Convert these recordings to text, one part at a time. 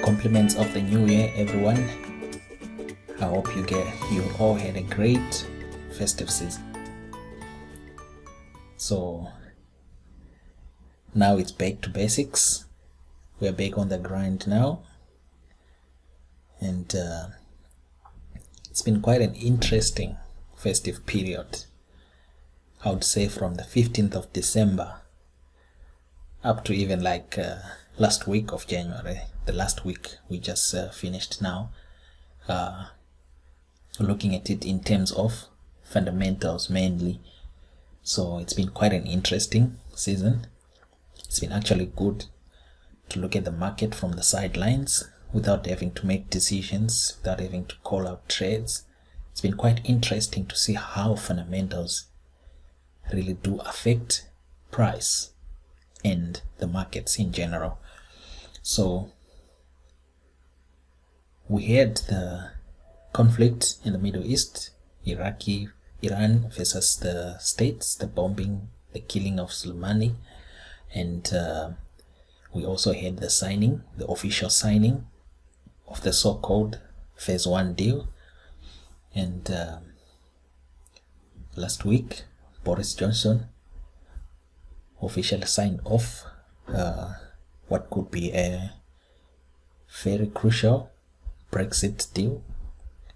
Compliments of the new year, everyone. I hope you all had a great festive season. So now it's back to basics. We're back on the grind now, and it's been quite an interesting festive period. I would say from the 15th of December up to even like last week of January, the last week we just finished now, looking at it in terms of fundamentals mainly. So it's been quite an interesting season. It's been actually good to look at the market from the sidelines without having to make decisions, without having to call out trades. It's been quite interesting to see how fundamentals really do affect price and the markets in general. So we had the conflict in the Middle East, Iran versus the States, the bombing, the killing of Soleimani, and we also had the official signing of the so-called Phase 1 deal. And last week, Boris Johnson officially signed off what could be a very crucial Brexit deal.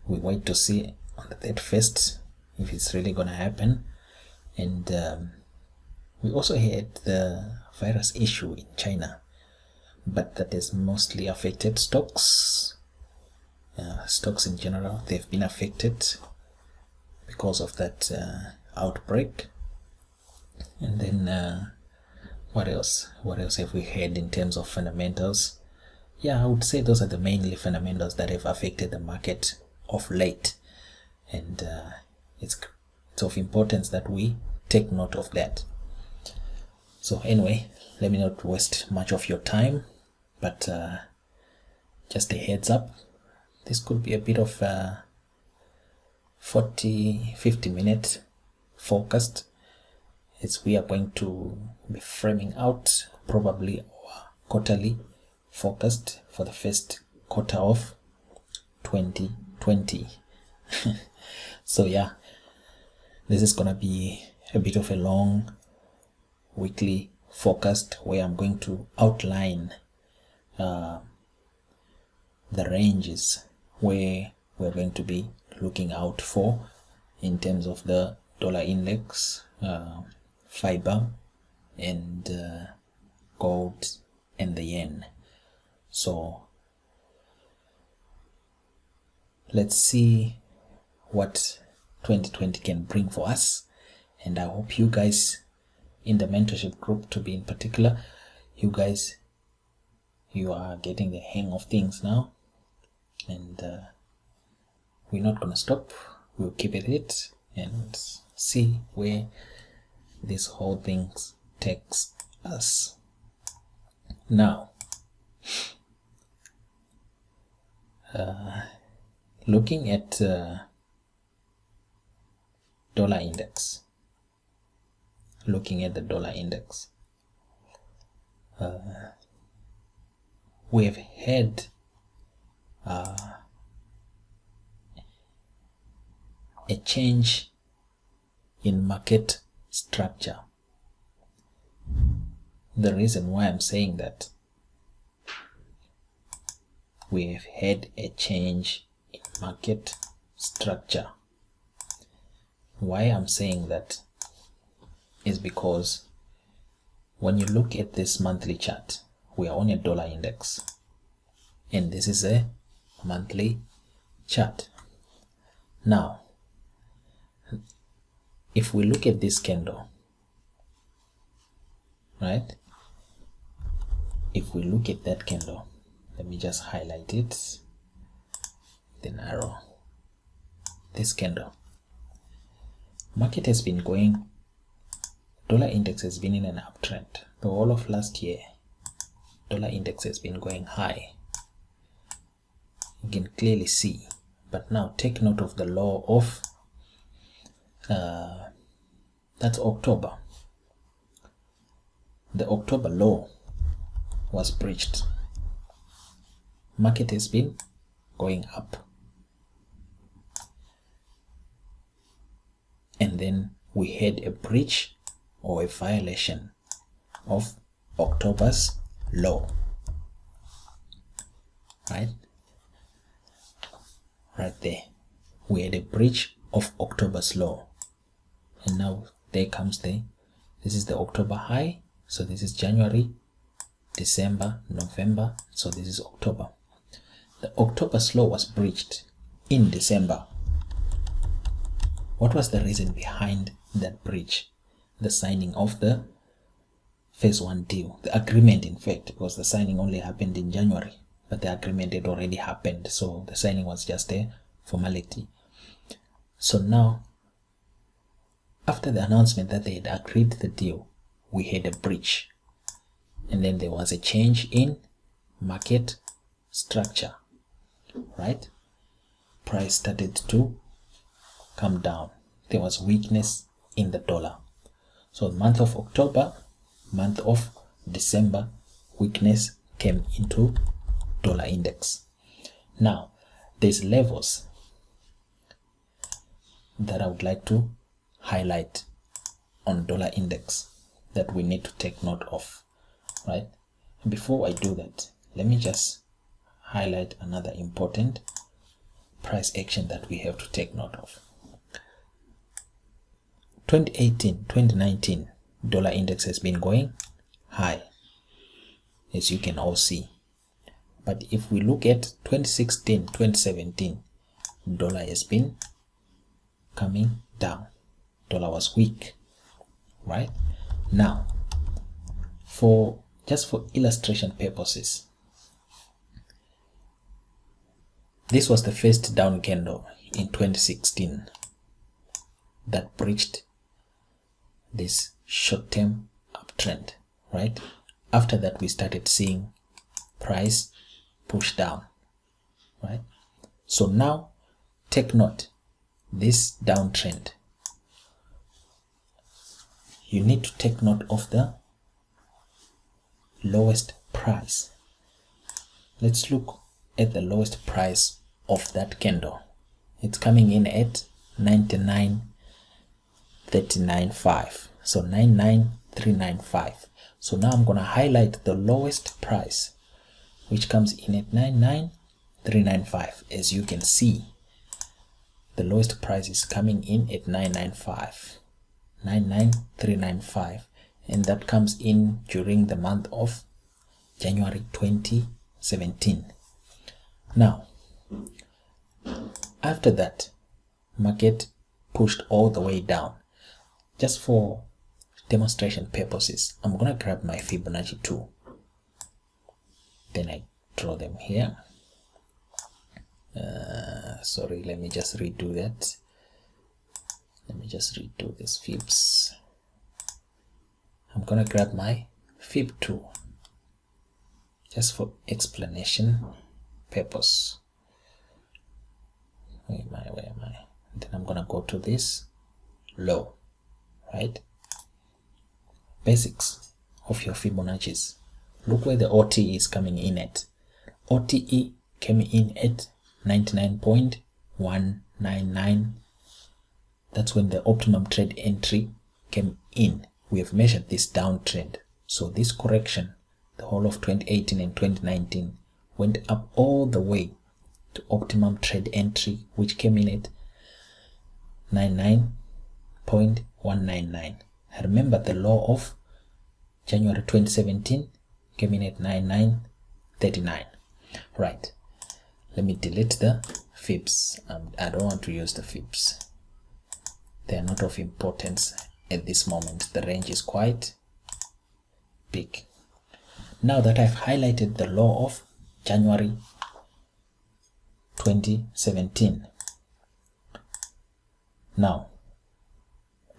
We wait to see on the 31st if it's really going to happen. And we also had the virus issue in China, but that has mostly affected stocks. Stocks in general, they've been affected because of that outbreak. And then what else have we had in terms of fundamentals? Yeah, I would say those are the mainly fundamentals that have affected the market of late, and it's of importance that we take note of that. So anyway, let me not waste much of your time, but just a heads up, this could be a bit of 40-50 minute forecast, as we are going to be framing out probably our quarterly forecast for the first quarter of 2020. So yeah, this is gonna be a bit of a long weekly forecast where I'm going to outline the ranges where we're going to be looking out for in terms of the dollar index, fiber, and gold and the yen. So let's see what 2020 can bring for us, and I hope you guys in the mentorship group, to be in particular, you guys, you are getting the hang of things now, and we're not gonna stop. We'll keep at it and see where this whole thing takes us. Now, looking at dollar index, we have had a change in market structure. The reason why I'm saying that we have had a change in market structure, why I'm saying that is because when you look at this monthly chart, we are on a dollar index, and this is a monthly chart. Now, if we look at this candle, right? If we look at that candle, let me just highlight it, then arrow. This candle, market has been going, dollar index has been in an uptrend. The whole of last year, dollar index has been going high. You can clearly see, but now take note of the low of that's October. The October low was breached. market has been going up. And then we had a breach or a violation of October's low. Right there. We had a breach of October's low. And now there comes this is the October high. So this is January, December, November. So this is October. The October's low was breached in December. What was the reason behind that breach? The signing of the phase 1 deal, the agreement, in fact, because the signing only happened in January, but the agreement had already happened, so the signing was just a formality. So now, after the announcement that they had agreed the deal, we had a breach, and then there was a change in market structure, right? Price started to come down. There was weakness in the dollar. So month of October, month of December, weakness came into dollar index. Now there's levels that I would like to highlight on dollar index that we need to take note of, right? And before I do that, let me just highlight another important price action that we have to take note of. 2018, 2019 dollar index has been going high, as you can all see. But if we look at 2016, 2017, dollar has been coming down. Dollar was weak, right? Now, just for illustration purposes, this was the first down candle in 2016 that breached this short-term uptrend, right? After that, we started seeing price push down, right? So now take note, this downtrend, you need to take note of the lowest price. Let's look at the lowest price of that candle. It's coming in at 99.395. So 99.395. So now I'm going to highlight the lowest price, which comes in at 99.395. As you can see, the lowest price is coming in at 99.395, and that comes in during the month of January 2017. Now, after that, market pushed all the way down. Just for demonstration purposes, I'm gonna grab my Fibonacci tool, then I draw them here. Sorry, let me just redo that. Let me just redo this fibs. I'm gonna grab my fib tool just for explanation purpose. Where am I? Then I'm gonna go to this low, right? Basics of your Fibonacci's. Look where the OTE is coming in at. OTE came in at 99.199. That's when the optimum trade entry came in. We have measured this downtrend. So this correction, the whole of 2018 and 2019, went up all the way to optimum trade entry, which came in at 99.199. I remember the low of January 2017 came in at 99.39. Right. Let me delete the fibs. I don't want to use the fibs. They are not of importance at this moment. The range is quite big. Now that I've highlighted the low of January 2017, now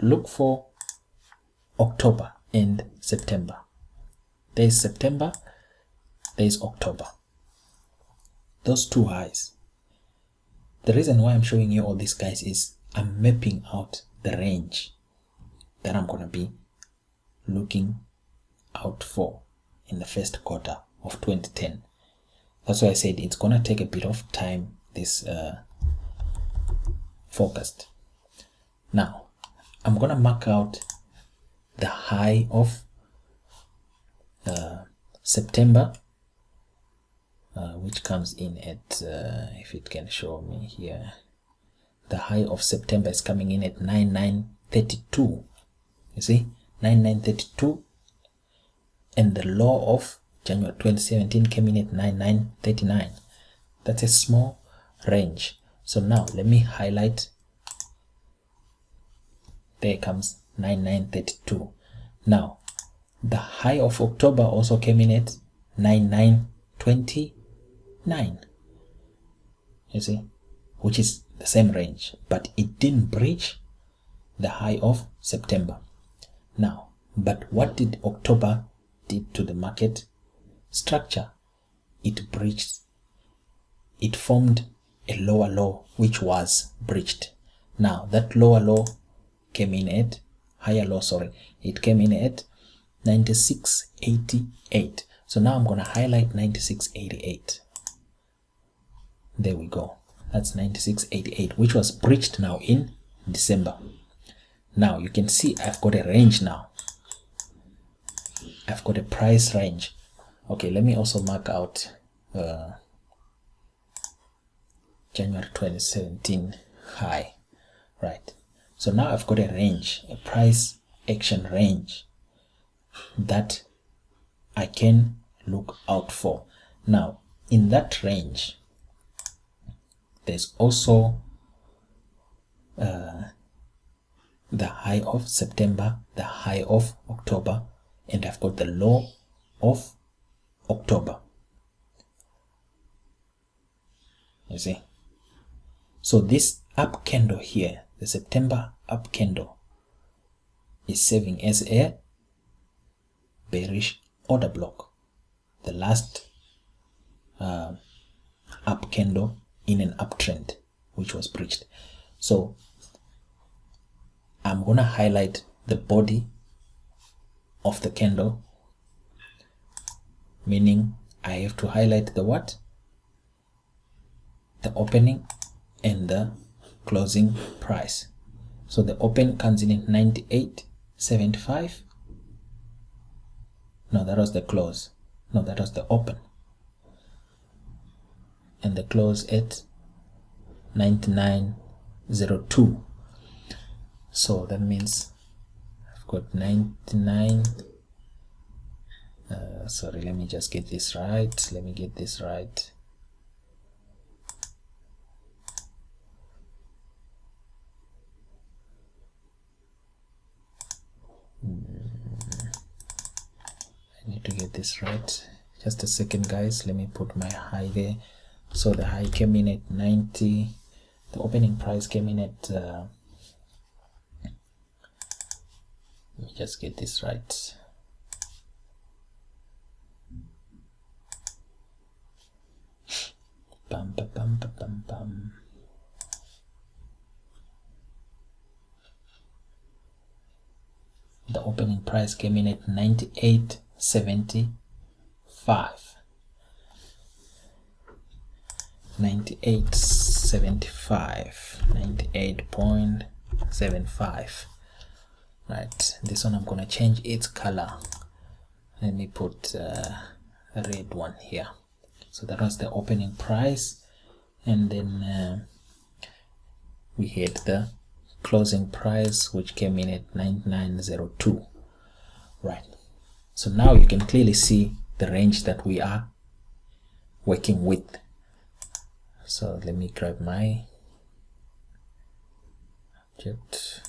look for October and September. There is September, there is October. Those two highs. The reason why I'm showing you all these guys is I'm mapping out the range that I'm going to be looking out for in the first quarter of 2010. That's why I said it's gonna take a bit of time, this forecast. Now I'm gonna mark out the high of September, which comes in at if it can show me here, the high of September is coming in at 9932. You see, 9932, and the low of January 2017 came in at 9939. That's a small range. So now let me highlight. There comes 9932. Now the high of October also came in at 9929. You see, which is the same range, but it didn't breach the high of September. Now, but what did October did to the market structure? It breached, it formed a lower low which was breached. Now that lower low came in at higher low, sorry, it came in at 96.88. So now I'm going to highlight 96.88. There we go. That's 96.88, which was breached now in December. Now you can see I've got a range now. I've got a price range. Okay, let me also mark out January 2017 high. Right. So now I've got a range, a price action range that I can look out for. Now in that range, there's also the high of September, the high of October, and I've got the low of October. You see? So this up candle here, the September up candle, is serving as a bearish order block. The last up candle in an uptrend which was breached. So I'm gonna highlight the body of the candle, meaning I have to highlight the what? The opening and the closing price. So the open comes in at 98.75. No, that was the close. No, that was the open. And the close at 99.02. So that means I've got 99. Sorry, let me just get this right. Let me get this right. I need to get this right. Just a second, guys. Let me put my high there. So the high came in at 90. The opening price came in at let me just get this right. Bum, ba, bum, ba, bum, bum. The opening price came in at 98.75. 98.75. Right, this one I'm gonna change its color. Let me put a red one here. So that was the opening price, and then we had the closing price, which came in at 99.02. Right, so now you can clearly see the range that we are working with. So let me grab my object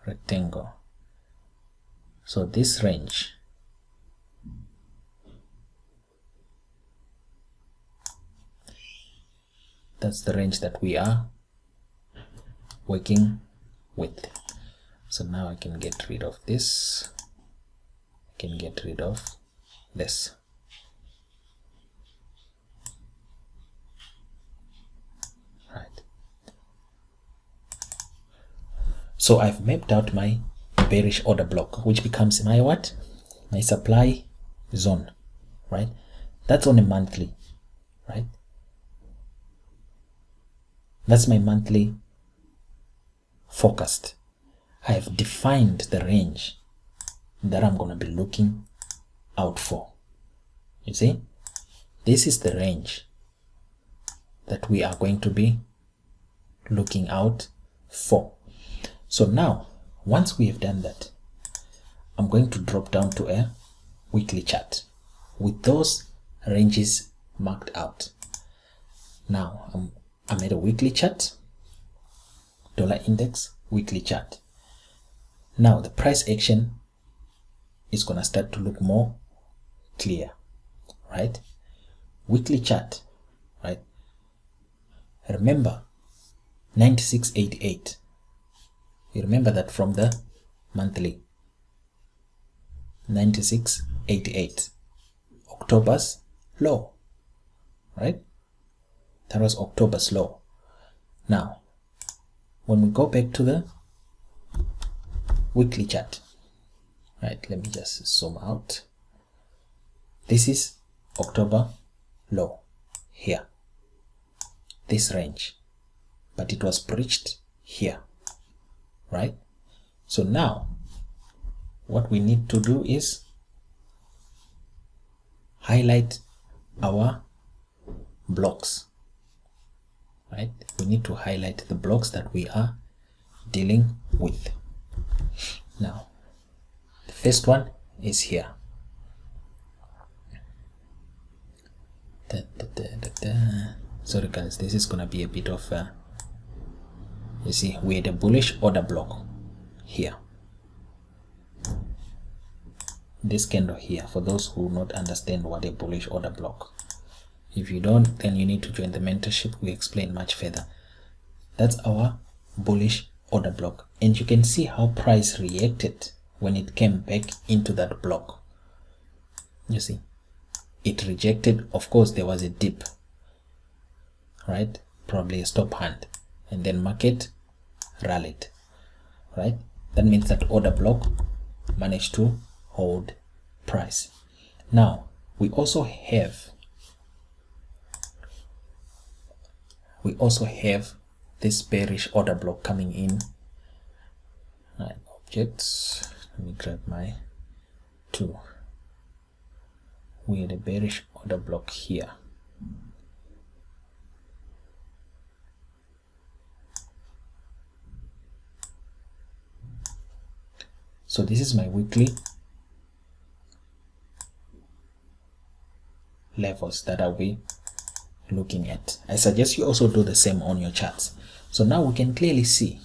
rectangle. So this range, that's the range that we are working with. So now I can get rid of this. I can get rid of this. Right. So I've mapped out my bearish order block, which becomes my what? My supply zone, right? That's on a monthly, right? That's my monthly forecast. I have defined the range that I'm going to be looking out for. You see, this is the range that we are going to be looking out for. So now, once we have done that, I'm going to drop down to a weekly chart with those ranges marked out. Now I'm at a weekly chart, dollar index weekly chart. Now the price action is going to start to look more clear, right? Weekly chart, right? Remember 96.88. You remember that from the monthly. 96.88, October's low, right? That was October's low. Now when we go back to the weekly chart, right, let me just zoom out. This is October low here, this range, but it was breached here, right? So now what we need to do is highlight our blocks, right? We need to highlight the blocks that we are dealing with. Now the first one is here. Sorry guys, this is gonna be a bit of you see, we had a bullish order block here, this candle here, for those who not understand what a bullish order block. If you don't, then you need to join the mentorship. We explain much further. That's our bullish order block, and you can see how price reacted when it came back into that block. You see, it rejected. Of course there was a dip, right? Probably a stop hand, and then market rallied, right? That means that order block managed to hold price. Now we also have this bearish order block coming in. Right, objects, let me grab my 2. We had a bearish order block here. So this is my weekly levels that I'll be looking at. I suggest you also do the same on your charts. So now we can clearly see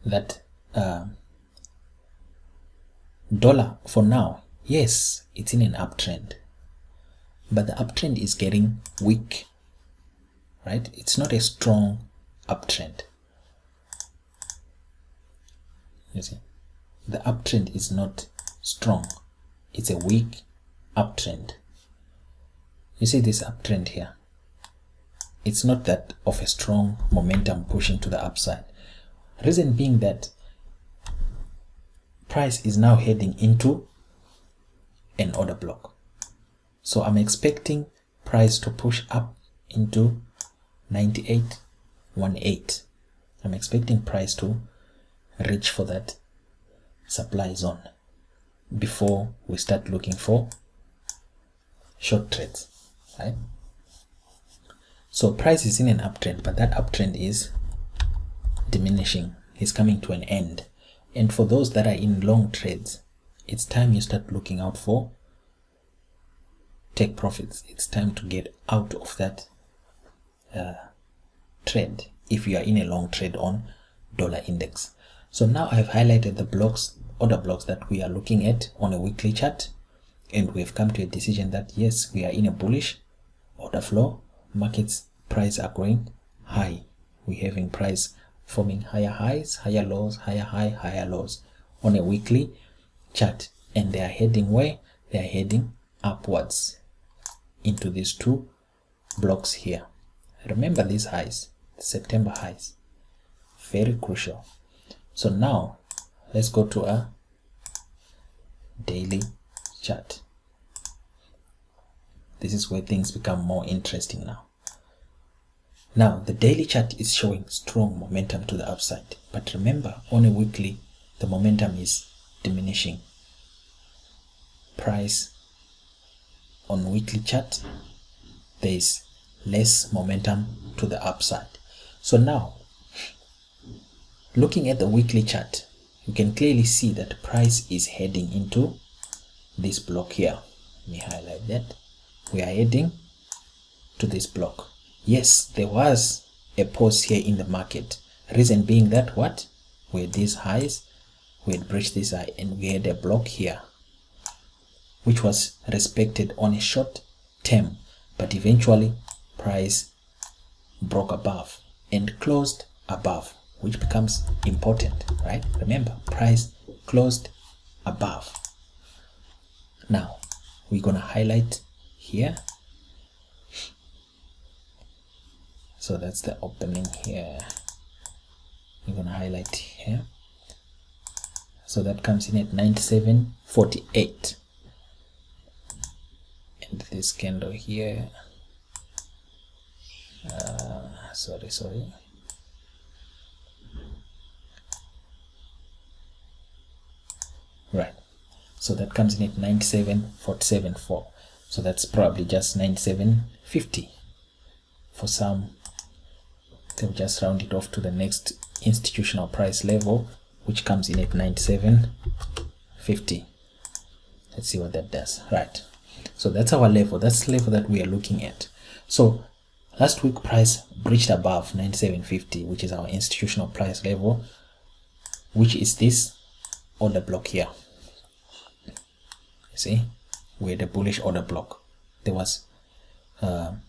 that dollar for now, yes, it's in an uptrend, but the uptrend is getting weak, right? It's not a strong uptrend. You see, the uptrend is not strong, it's a weak uptrend. You see this uptrend here, it's not that of a strong momentum pushing to the upside. Reason being that price is now heading into an order block. So I'm expecting price to push up into 98.18. I'm expecting price to reach for that supply zone before we start looking for short trades, right? So price is in an uptrend, but that uptrend is diminishing, is coming to an end. And for those that are in long trades, it's time you start looking out for take profits. It's time to get out of that trade if you are in a long trade on dollar index. So now I've highlighted the blocks, order blocks that we are looking at on a weekly chart, and we've come to a decision that yes, we are in a bullish order flow. Markets price are going high. We're having price forming higher highs, higher lows, higher high, higher lows on a weekly chart, and they are heading where? They are heading upwards into these 2 blocks here. Remember these highs, the September highs, very crucial. So now let's go to a daily chart. This is where things become more interesting now. Now, the daily chart is showing strong momentum to the upside. But remember, on a weekly, the momentum is diminishing. Price on weekly chart, there is less momentum to the upside. So now, looking at the weekly chart, you can clearly see that price is heading into this block here. Let me highlight that. We are heading to this block. Yes, there was a pause here in the market. Reason being that what? We had these highs, we had breached this high, and we had a block here, which was respected on a short term, but eventually price broke above and closed above, which becomes important, right? Remember, price closed above. Now, we're going to highlight here. So that's the opening here. We're going to highlight here. So that comes in at 97.48. And this candle here. Sorry. Right. So that comes in at 97.474. So that's probably just 97.50. For some, they'll just round it off to the next institutional price level, which comes in at 97.50. Let's see what that does. Right. So that's our level. That's the level that we are looking at. So last week price breached above 97.50, which is our institutional price level, which is this order block here. You see, we had a bullish order block. There was an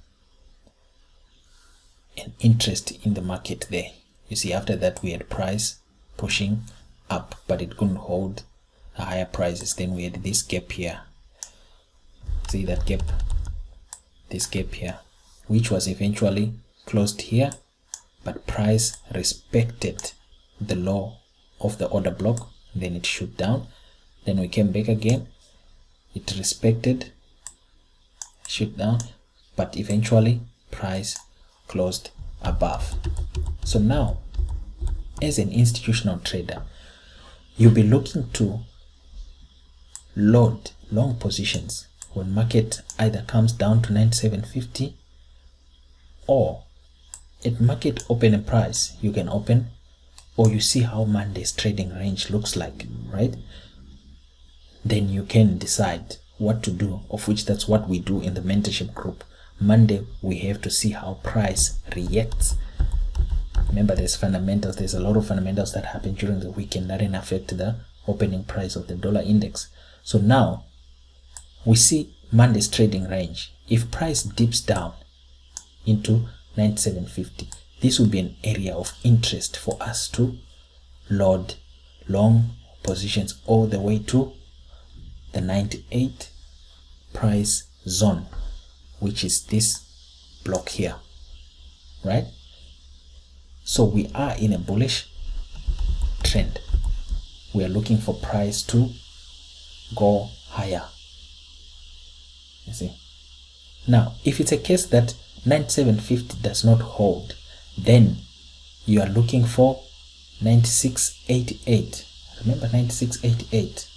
interest in the market there. You see, after that we had price pushing up, but it couldn't hold the higher prices. Then we had this gap here. See that gap? This gap here, which was eventually closed here, but price respected the low of the order block. Then it shoot down. Then we came back again. It respected, shoot down, but eventually price closed above. So now, as an institutional trader, you'll be looking to load long positions when market either comes down to 97.50 or at market opening price. You can open, or you see how Monday's trading range looks like, right? Then you can decide what to do, of which that's what we do in the mentorship group. Monday, we have to see how price reacts. Remember, there's fundamentals. There's a lot of fundamentals that happen during the weekend that can affect the opening price of the dollar index. So now, we see Monday's trading range. If price dips down into 97.50, this will be an area of interest for us to load long positions all the way to the 98 price zone, which is this block here, right? So we are in a bullish trend. We are looking for price to go higher. You see, now if it's a case that 97.50 does not hold, then you are looking for 96.88. Remember, 96.88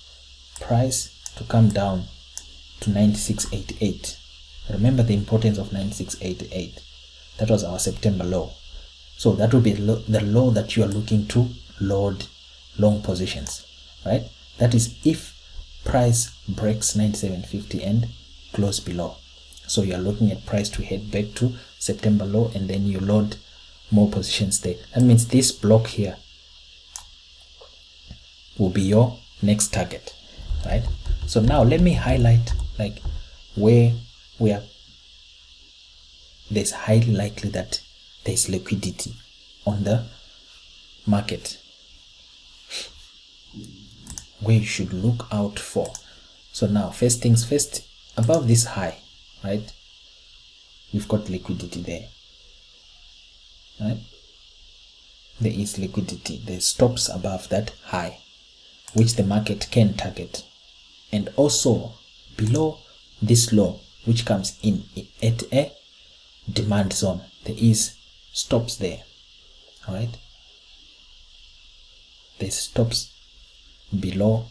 price to come down to 96.88. Remember the importance of 96.88. That was our September low. So that will be the low that you are looking to load long positions, right? That is if price breaks 97.50 and close below. So you are looking at price to head back to September low, and then you load more positions there. That means this block here will be your next target, right? So now let me highlight like where we are. There's highly likely that there's liquidity on the market, where you should look out for. So now, first things first, above this high, right, we've got liquidity there, right? There is liquidity. There's stops above that high, which the market can target. And also below this low, which comes in at a demand zone. There is stops there. All right, there's stops below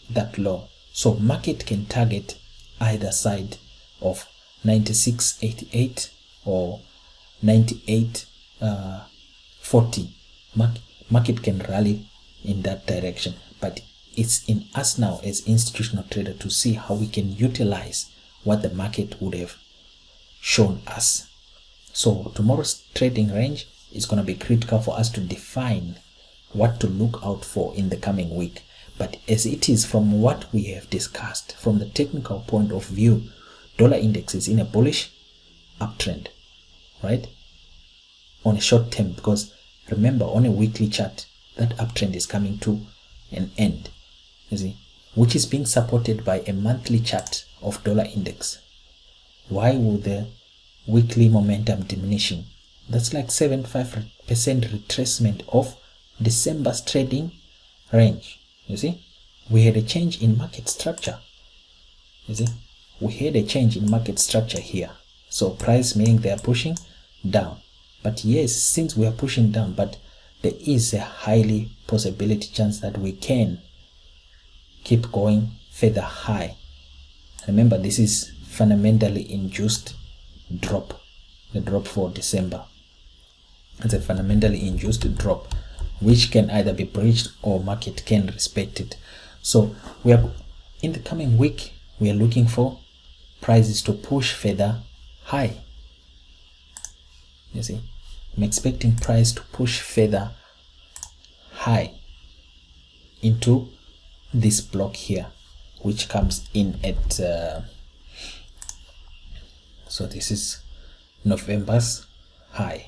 that low, so market can target either side of 96.88 or 98.40. Market can rally in that direction, but it's in us now as institutional trader to see how we can utilize what the market would have shown us. So tomorrow's trading range is going to be critical for us to define what to look out for in the coming week. But as it is, from what we have discussed, from the technical point of view, dollar index is in a bullish uptrend, right? On a short term, because remember, on a weekly chart, that uptrend is coming to an end, you see, which is being supported by a monthly chart of dollar index. Why would the weekly momentum diminishing? That's like 75% retracement of December's trading range. You see, we had a change in market structure. You see, we had a change in market structure here. So price meaning they are pushing down. But yes, since we are pushing down, but there is a highly possibility chance that we can keep going further high. Remember, this is fundamentally induced drop, the drop for December. It's a fundamentally induced drop, which can either be breached or market can respect it. So we are in the coming week, we are looking for prices to push further high. You see, I'm expecting price to push further high into this block here, which comes in at so this is November's high,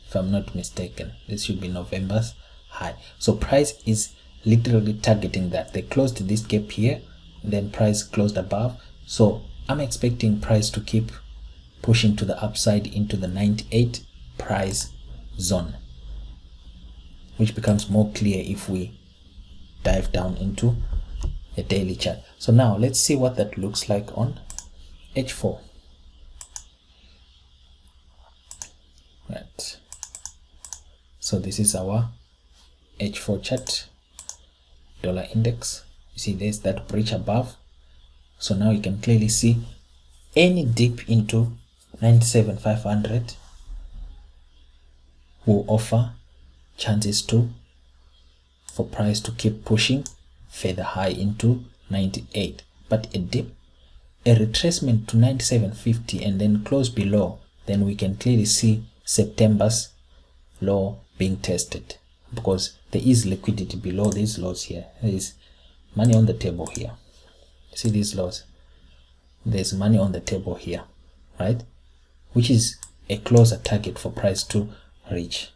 if I'm not mistaken. This should be November's high. So price is literally targeting that. They closed this gap here, then price closed above. So I'm expecting price to keep pushing to the upside into the 98 price zone, which becomes more clear if we dive down into a daily chart. So now let's see what that looks like on H4. Right, so this is our H4 chart, dollar index. You see there's that breach above. So now you can clearly see any dip into 97,500 will offer chances for price to keep pushing further high into 98. But a dip, a retracement to 97.50 and then close below, then we can clearly see September's low being tested, because there is liquidity below these lows here. There is money on the table here. See these lows, there's money on the table here, right, which is a closer target for price to reach.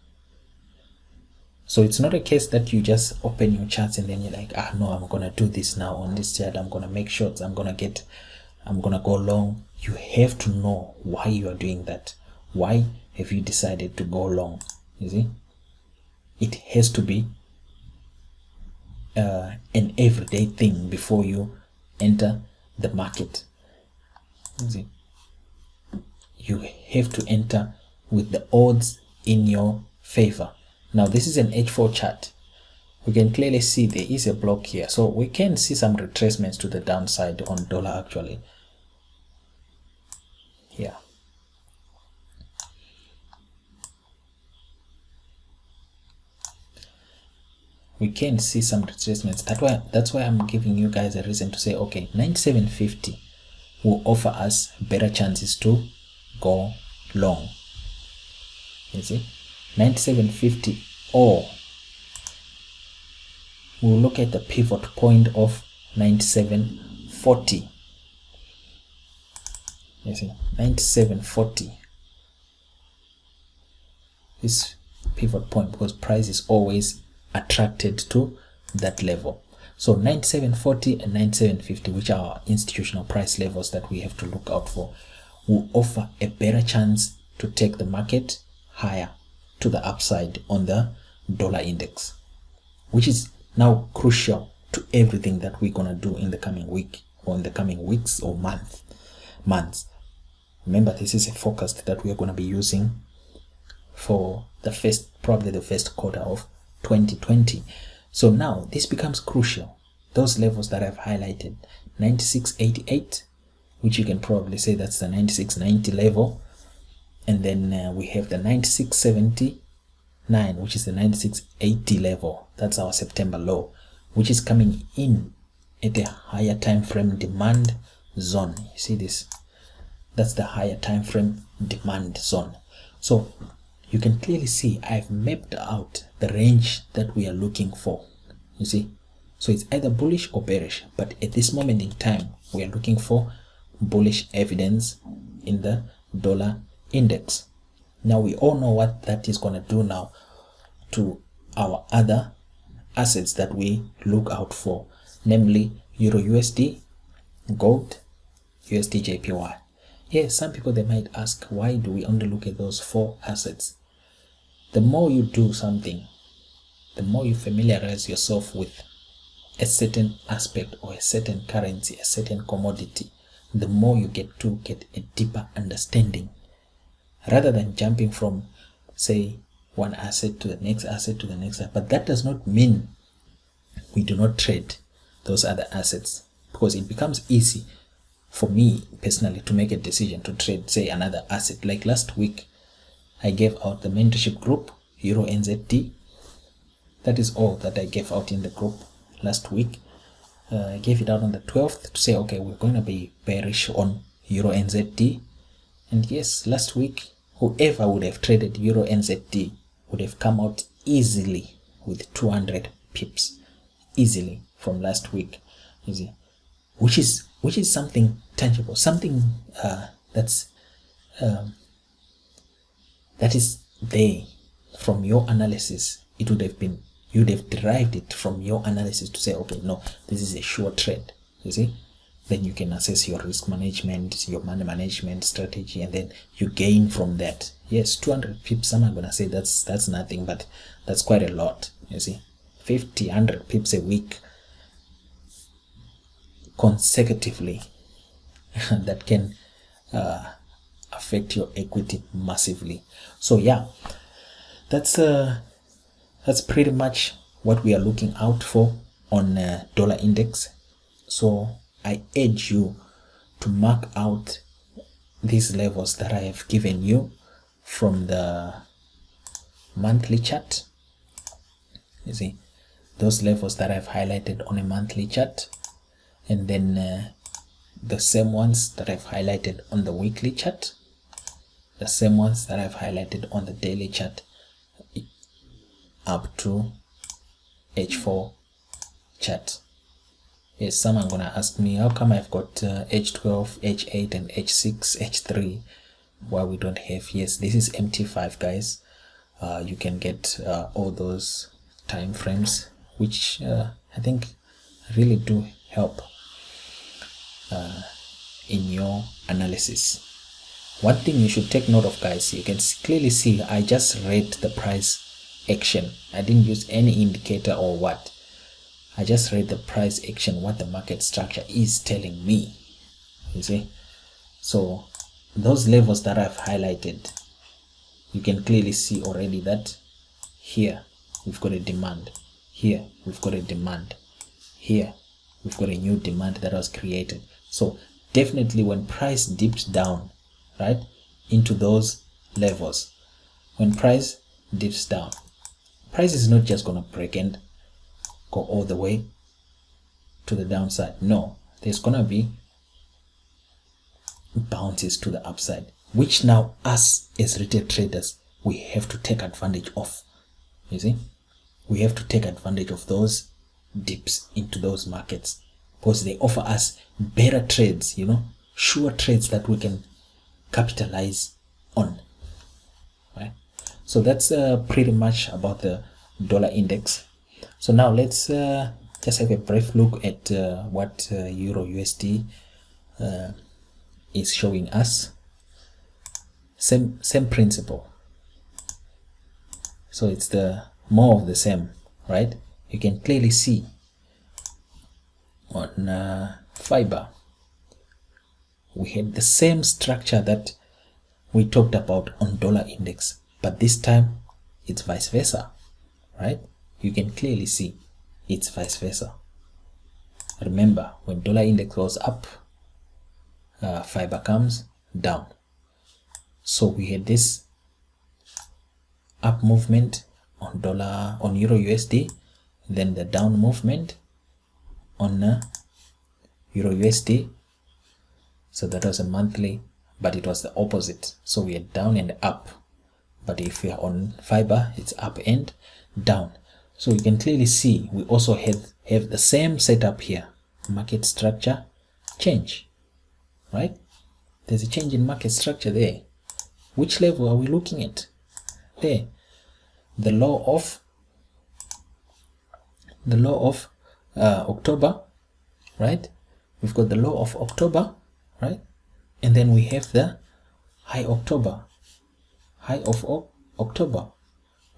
So it's not a case that you just open your charts and then you're like, no, I'm gonna do this now on this chart, I'm gonna make shorts, I'm gonna go long. You have to know why you are doing that. Why have you decided to go long? You see, it has to be an everyday thing before you enter the market. You see, you have to enter with the odds in your favor. Now this is an H4 chart. We can clearly see there is a block here, so we can see some retracements to the downside on dollar actually here. We can see some retracements. That's why I'm giving you guys a reason to say, okay, 97.50 will offer us better chances to go long. You see, 97.50, or we'll look at the pivot point of 97.40. You see, 97.40, this pivot point, because price is always attracted to that level. So 97.40 and 97.50, which are our institutional price levels that we have to look out for, will offer a better chance to take the market higher to the upside on the dollar index, which is now crucial to everything that we're gonna do in the coming week or in the coming weeks or month. months. Remember, this is a forecast that we are going to be using for probably the first quarter of 2020. So now this becomes crucial. Those levels that I've highlighted, 96.88, which you can probably say that's the 96.90 level, and then we have the 96.79, which is the 96.80 level. That's our September low, which is coming in at a higher time frame demand zone. You see this? That's the higher time frame demand zone. So you can clearly see I've mapped out the range that we are looking for. You see? So it's either bullish or bearish, but at this moment in time, we are looking for bullish evidence in the dollar index. Now we all know what that is going to do now to our other assets that we look out for, namely Euro USD, gold, USD JPY. Yes, some people, they might ask, why do we only look at those 4 assets? The more you do something, the more you familiarize yourself with a certain aspect or a certain currency, a certain commodity, the more you get a deeper understanding, rather than jumping from, say, one asset to the next asset to the next. But that does not mean we do not trade those other assets, because it becomes easy for me personally to make a decision to trade, say, another asset. Like last week, I gave out the mentorship group, Euro NZD. That is all that I gave out in the group last week. I gave it out on the 12th to say, okay, we're going to be bearish on Euro NZD. And yes, last week, whoever would have traded Euro NZD would have come out easily with 200 pips, easily, from last week. You see, which is something tangible, something that is there from your analysis. It would have been, you'd have derived it from your analysis to say, okay, no, this is a sure trade. You see, then you can assess your risk management, your money management strategy, and then you gain from that. Yes, 200 pips, some are gonna say that's nothing, but that's quite a lot. You see, 50, 100 pips a week consecutively that can affect your equity massively. So yeah, that's pretty much what we are looking out for on dollar index. So I urge you to mark out these levels that I have given you from the monthly chart. You see, those levels that I've highlighted on a monthly chart, and then the same ones that I've highlighted on the weekly chart, the same ones that I've highlighted on the daily chart, up to H4 chart. Yes, some are gonna ask me, how come I've got H12, H8, and H6, H3, while we don't have? Yes, this is MT5, guys. You can get all those time frames, which I think really do help in your analysis. One thing you should take note of, guys, you can clearly see I just read the price action. I didn't use any indicator or what. I just read the price action, what the market structure is telling me. You see, so those levels that I've highlighted, you can clearly see already that here we've got a demand, here we've got a demand, here we've got a new demand that was created. So definitely when price dips down, right, into those levels, when price dips down, price is not just going to break and go all the way to the downside. No, there's going to be bounces to the upside, which now us as retail traders, we have to take advantage of. You see, we have to take advantage of those dips into those markets, because they offer us better trades, you know, sure trades that we can capitalize on, right? So that's pretty much about the dollar index. So now let's just have a brief look at what Euro USD is showing us. Same principle. So it's the more of the same, right? You can clearly see on fiber, we had the same structure that we talked about on dollar index, but this time it's vice versa, right? You can clearly see it's vice versa. Remember, when dollar index goes up, fiber comes down. So we had this up movement on euro USD, then the down movement on euro USD. So that was a monthly, but it was the opposite. So we are down and up, but if we are on fiber, it's up and down. So you can clearly see we also have the same setup here. Market structure change, right? There's a change in market structure there. Which level are we looking at? There, the low of October, right? We've got the low of October, right? And then we have the high of October,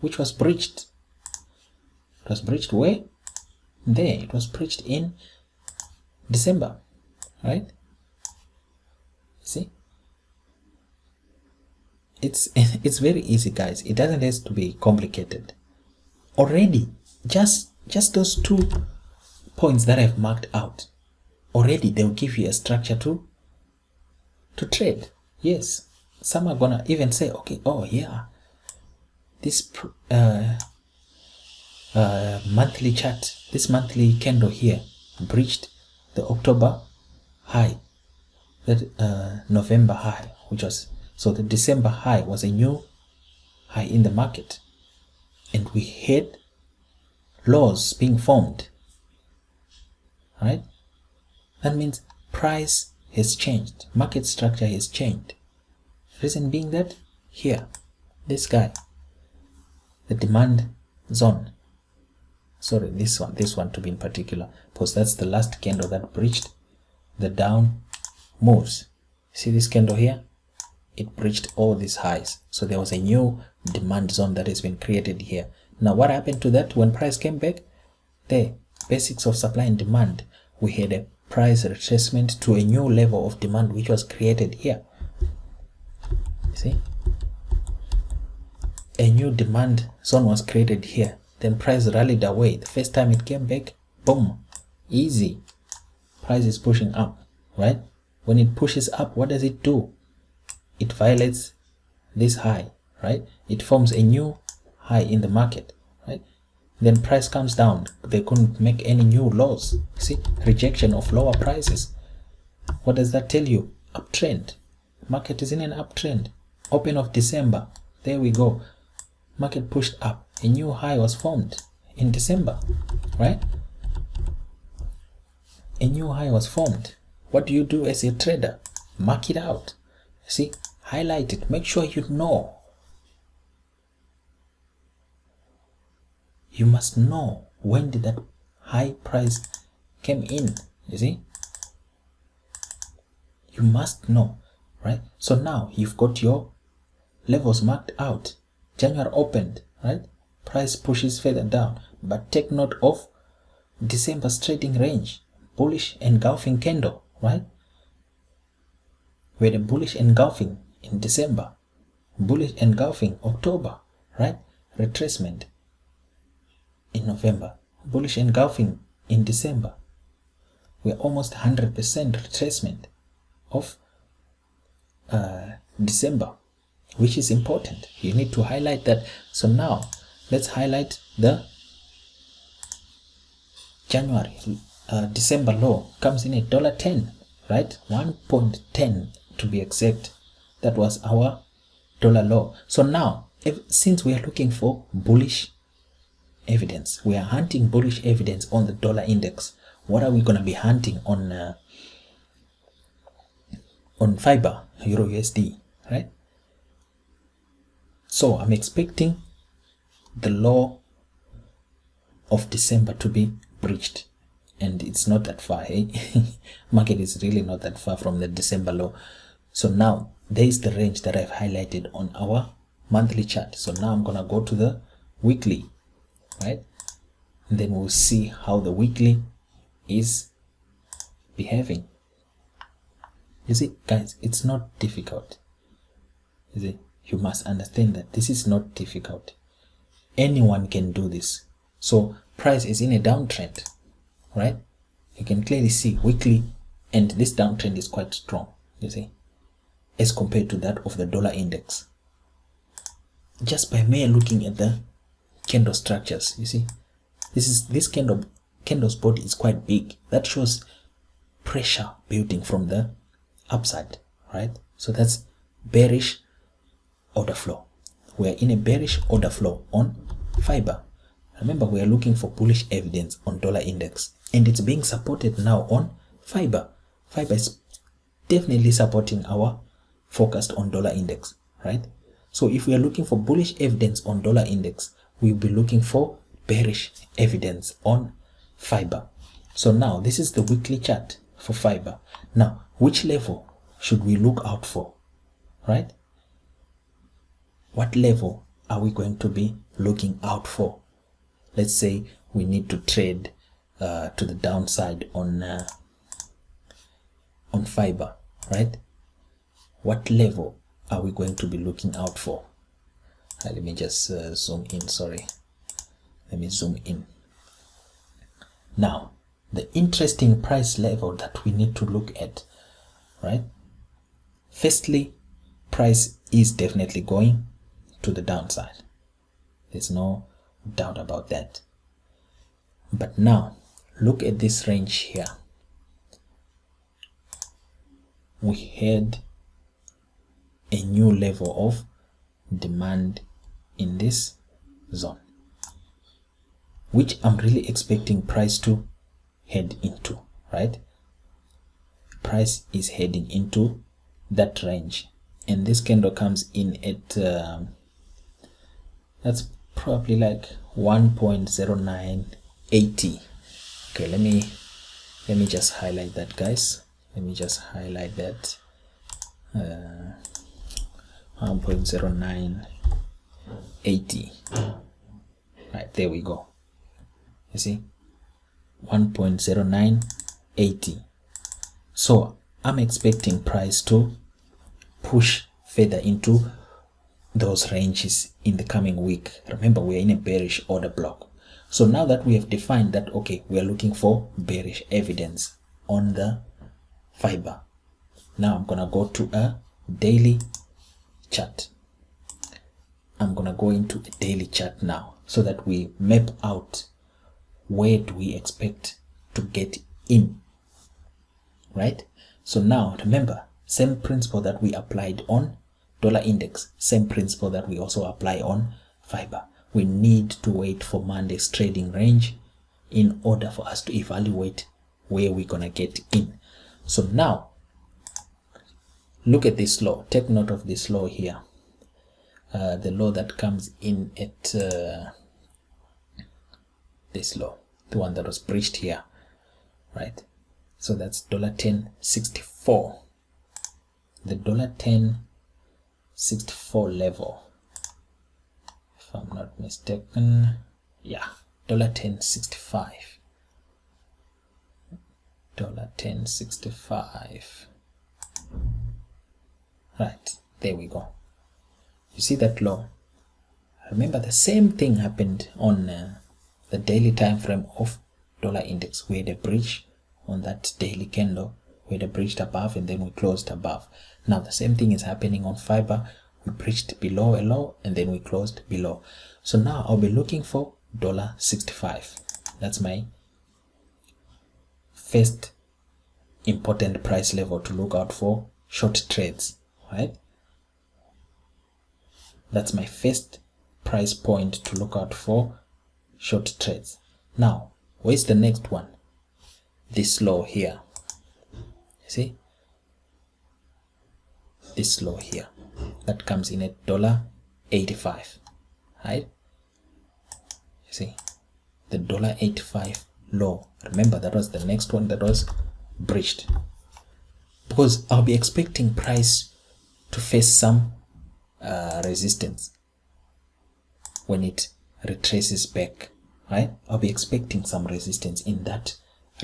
which was breached. It was breached where? There. It was breached in December, right? See? It's very easy, guys. It doesn't have to be complicated. Already, just those 2 points that I've marked out, already they'll give you a structure to trade. Yes, some are gonna even say, okay, oh yeah, this monthly chart, this monthly candle here breached the October high, that November high, which was, so the December high was a new high in the market, and we had lows being formed, right? That means price has changed, market structure has changed. Reason being that here, this guy, the demand zone, sorry, this one to be in particular, because that's the last candle that breached the down moves. See this candle here? It breached all these highs. So there was a new demand zone that has been created here. Now what happened to that when price came back? The basics of supply and demand, we had a price retracement to a new level of demand which was created here. See? A new demand zone was created here. Then price rallied away. The first time it came back, boom, easy. Price is pushing up, right? When it pushes up, what does it do? It violates this high, right? It forms a new high in the market, right? Then price comes down. They couldn't make any new lows. See, rejection of lower prices. What does that tell you? Uptrend. Market is in an uptrend. Open of December. There we go. Market pushed up. A new high was formed in December, right? A new high was formed. What do you do as a trader? Mark it out. See, highlight it. Make sure you know. You must know when did that high price came in. You see? You must know, right? So now you've got your levels marked out. January opened, right? Price pushes further down. But take note of December's trading range. Bullish engulfing candle, right? We had a bullish engulfing in December. Bullish engulfing October, right? Retracement in November. Bullish engulfing in December. We're almost 100% retracement of December, which is important. You need to highlight that. So now let's highlight the January December low. Comes in at $10, right? 1.10 to be exact. That was our dollar low. So now, since we are looking for bullish evidence, we are hunting bullish evidence on the dollar index. What are we going to be hunting on fiber, euro USD, right? So I'm expecting the low of December to be breached, and it's not that far, eh? Market is really not that far from the December low. So now there is the range that I've highlighted on our monthly chart. So now I'm gonna go to the weekly, right? And then we'll see how the weekly is behaving. You see, guys, it's not difficult. You see, you must understand that this is not difficult. Anyone can do this. So price is in a downtrend, right? You can clearly see weekly, and this downtrend is quite strong, you see, as compared to that of the dollar index. Just by mere looking at the candle structures, you see, this candle's body is quite big. That shows pressure building from the upside, right? So that's bearish order flow. We are in a bearish order flow on fiber. Remember, we are looking for bullish evidence on dollar index, and it's being supported now on fiber. Fiber is definitely supporting our forecast on dollar index, right? So if we are looking for bullish evidence on dollar index, we'll be looking for bearish evidence on fiber. So now this is the weekly chart for fiber. Now, which level should we look out for, right? What level are we going to be looking out for? Let's say we need to trade to the downside on fiber, right? What level are we going to be looking out for? Let me just zoom in. Sorry, let me zoom in. Now, the interesting price level that we need to look at, right? Firstly, price is definitely going to the downside. There's no doubt about that. But now, look at this range here. We had a new level of demand in this zone, which I'm really expecting price to head into, right? Price is heading into that range, and this candle comes in at that's probably like 1.0980. Okay, let me just highlight that, guys. Let me just highlight that. 1.0980. Right, there we go. You see, 1.0980. So I'm expecting price to push further into those ranges in the coming week. Remember, we are in a bearish order block. So now that we have defined that, okay, we are looking for bearish evidence on the fiber. Now I'm gonna go to a daily chart. I'm gonna go into a daily chart now so that we map out where do we expect to get in, right? So now remember, same principle that we applied on dollar index, same principle that we also apply on fiber. We need to wait for Monday's trading range in order for us to evaluate where we're gonna get in. So now look at this low. Take note of this low here. The low that comes in at this low, the one that was breached here, right? So that's $10.64. The $10.64 level, if I'm not mistaken, yeah, $10.65. $10.65. Right, there we go. You see that low? Remember, the same thing happened on the daily time frame of dollar index. We had a breach on that daily candle. We had a breached above and then we closed above. Now the same thing is happening on fiber. We breached below a low and then we closed below. So now I'll be looking for $65. That's my first important price level to look out for short trades, right? That's my first price point to look out for short trades. Now, where's the next one? This low here. See? This low here. That comes in at $85. Right? You see? The $85 low. Remember, that was the next one that was breached. Because I'll be expecting price to face some resistance when it retraces back, right? I'll be expecting some resistance in that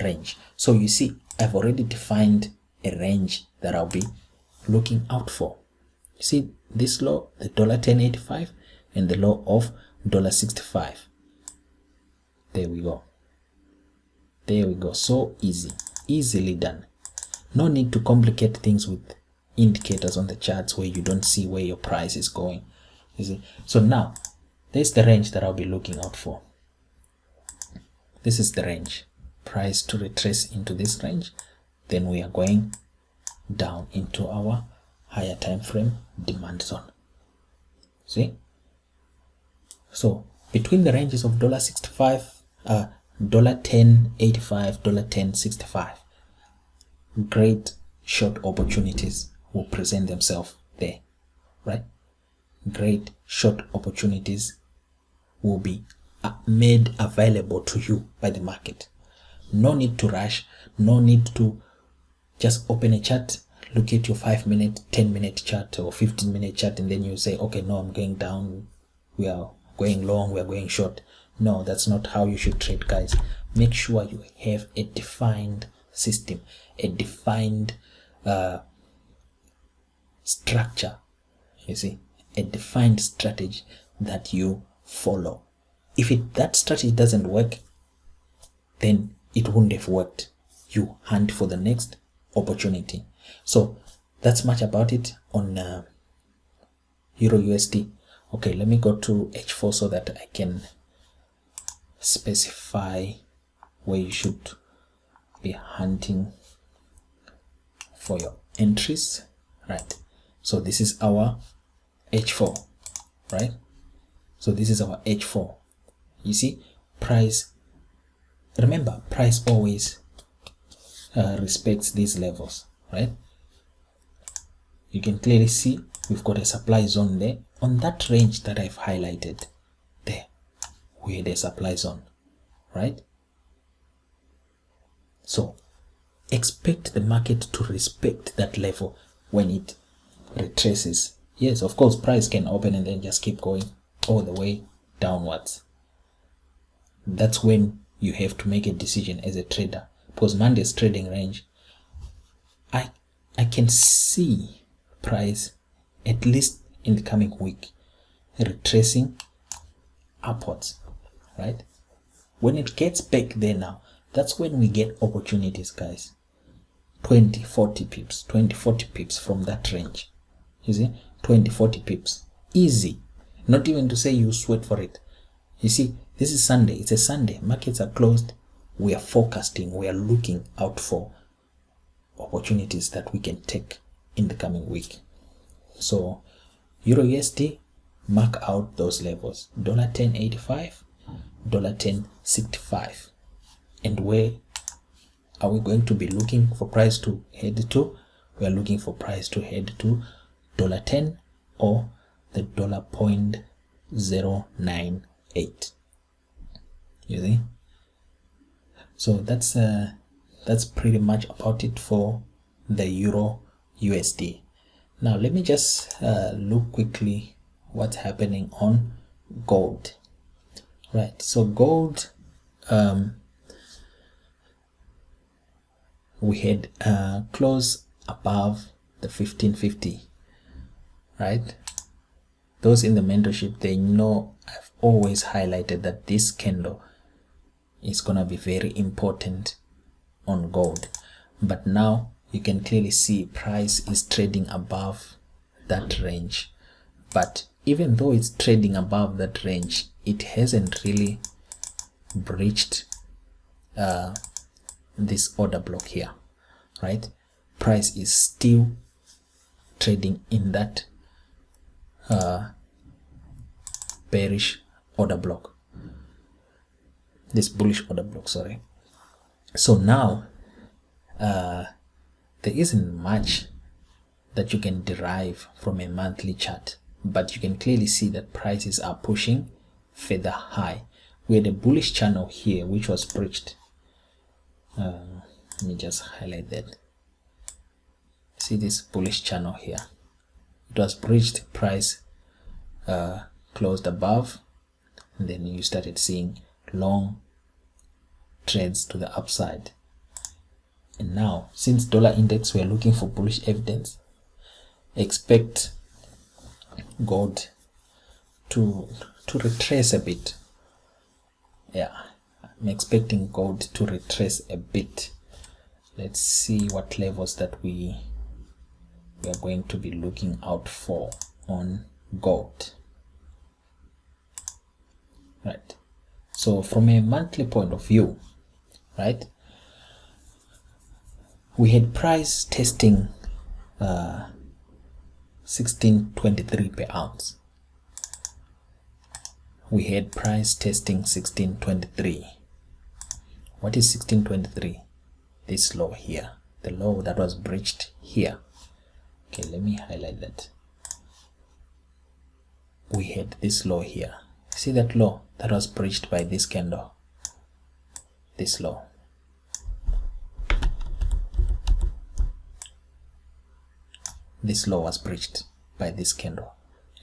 range. So you see, I've already defined a range that I'll be looking out for. You see this low, the $10.85, and the low of $65. There we go. There we go. So easy, easily done. No need to complicate things with indicators on the charts where you don't see where your price is going. You see? So now there's the range that I'll be looking out for. This is the range. Price to retrace into this range, then we are going down into our higher time frame demand zone. See? So between the ranges of $65, $10.85, $10.65, great short opportunities will present themselves there, right? Great short opportunities will be made available to you by the market. No need to rush, no need to just open a chart, look at your 5-minute, 10-minute chart or 15-minute chart, and then you say, okay, no, I'm going down, we are going long, we are going short. No, that's not how you should trade, guys. Make sure you have a defined system, a defined structure, you see, a defined strategy that you follow. If that strategy doesn't work, then it wouldn't have worked. You hunt for the next opportunity. So that's much about it on Euro USD. Okay, let me go to H4 so that I can specify where you should be hunting for your entries, right? So this is our H4, right? So this is our H4. You see, price, remember, price always respects these levels, right? You can clearly see we've got a supply zone there on that range that I've highlighted there. We had a supply zone, right? So expect the market to respect that level when it retraces. Yes, of course, price can open and then just keep going all the way downwards. That's when you have to make a decision as a trader, because Monday's trading range, I can see price at least in the coming week retracing upwards, right? When it gets back there now, that's when we get opportunities, guys. 20-40 pips, 20-40 pips from that range. You see, 20-40 pips, easy. Not even to say you sweat for it. You see, this is Sunday. It's a Sunday. Markets are closed. We are forecasting. We are looking out for opportunities that we can take in the coming week. So Euro USD, mark out those levels. $10.85, $10.65. And where are we going to be looking for price to head to? We are looking for price to head to $10 or the $0.098. You see? So that's pretty much about it for the Euro USD. Now let me just look quickly what's happening on gold. Right, so gold, we had close above the 1550, right? Those in the mentorship, they know I've always highlighted that this candle is gonna be very important on gold. But now you can clearly see price is trading above that range. But even though it's trading above that range, it hasn't really breached this order block here, right? Price is still trading in that bearish order block, this bullish order block, sorry. So now there isn't much that you can derive from a monthly chart, but you can clearly see that prices are pushing further high. We had a bullish channel here which was breached. Let me just highlight that. See this bullish channel here, it was breached, price closed above, and then you started seeing long trades to the upside. And now, since dollar index, we are looking for bullish evidence, expect gold to retrace a bit. Yeah, I'm expecting gold to retrace a bit. Let's see what levels that we are going to be looking out for on gold. Right. So from a monthly point of view, right, we had price testing 1623 per ounce. We had price testing 1623. What is 1623? This low here, the low that was breached here. Okay, let me highlight that. We had this low here. See that low that was breached by this candle? This low. This low was breached by this candle.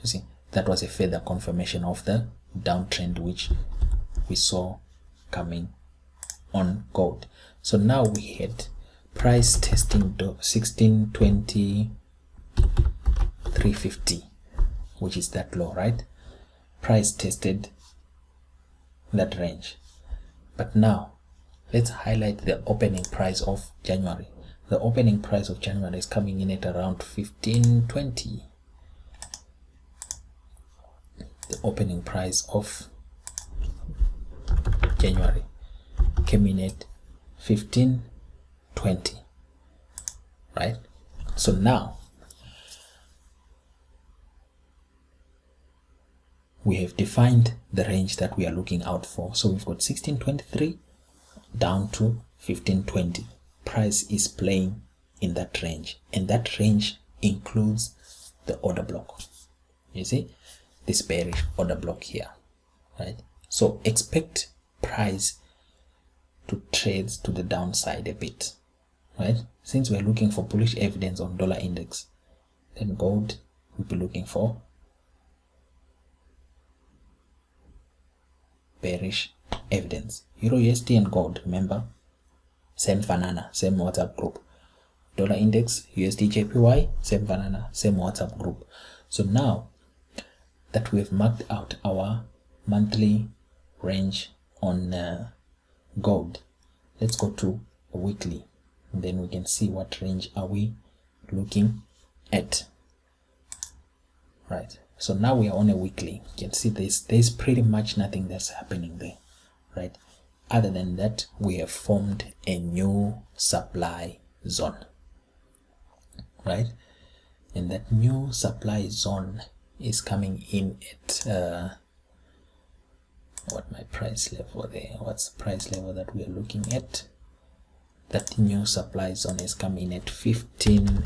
You see, that was a further confirmation of the downtrend which we saw coming on gold. So now we had price testing 1623.50, which is that low, right? Price tested that range. But now let's highlight the opening price of January. The opening price of January is coming in at around 1520. The opening price of January came in at 1520, right? So now we have defined the range that we are looking out for. So we've got 1623 down to 1520. Price is playing in that range, and that range includes the order block. You see this bearish order block here, right? So expect price to trade to the downside a bit, right? Since we're looking for bullish evidence on dollar index, then gold will be looking for bearish evidence. Euro USD and gold, remember, same banana, same WhatsApp group. Dollar index, USD JPY, same banana, same WhatsApp group. So now that we've marked out our monthly range on gold, let's go to a weekly, and then we can see what range are we looking at. Right, so now we are on a weekly. You can see there's pretty much nothing that's happening there, right? Other than that, we have formed a new supply zone, right? And that new supply zone is coming in at what my price level there? What's the price level that we are looking at? That new supply zone is coming in at 15.